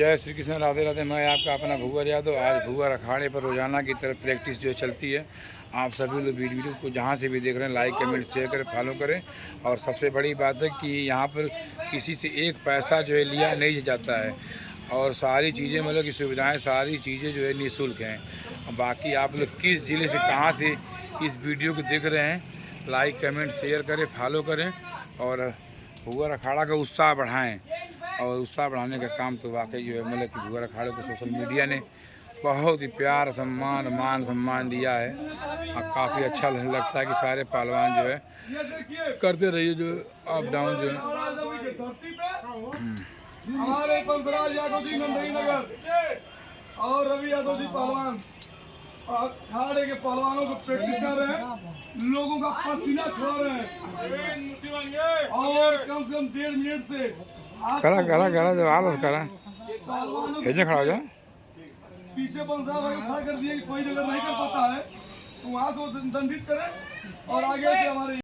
जय श्री कृष्ण, राधे राधे। मैं आपका अपना भूवर यादव। आज भूवर अखाड़े पर रोजाना की तरह प्रैक्टिस जो चलती है, आप सभी लोग वीडियो को जहाँ से भी देख रहे हैं लाइक कमेंट शेयर करें, फॉलो करें। और सबसे बड़ी बात है कि यहाँ पर किसी से एक पैसा जो है लिया नहीं जाता है और सारी चीज़ें मतलब की सुविधाएं सारी चीज़ें जो है निःशुल्क हैं। बाकी आप लोग किस ज़िले से कहाँ से इस वीडियो को देख रहे हैं, लाइक कमेंट शेयर करें, फॉलो करें और भूवर अखाड़ा का उत्साह बढ़ाएँ। और उत्साह बढ़ाने का काम तो वाकई जो है मतलब कि भूवर अखाड़े को सोशल मीडिया ने बहुत ही प्यार सम्मान मान सम्मान दिया है और काफ़ी अच्छा लगता है कि सारे पहलवान जो है करते रहिए जो अप डाउन जो है। हमारे पंसराज यादव जी नंदईनगर और रवि यादव जी पहलवान अखाड़े के पहलवानों को प्रैक्टिस कर रहे हैं, लोगों का पसीना छोड़ रहे हैं और कम से कम 1.5 मिनट से करा करा करा जब आलस करा हेजे खड़ा हो जा। पीछे पंसराज भाई खड़ा कर दिए कि कोई जगह नहीं कर पाता है तो वहाँ से वो दंडित करें और आगे से हमारे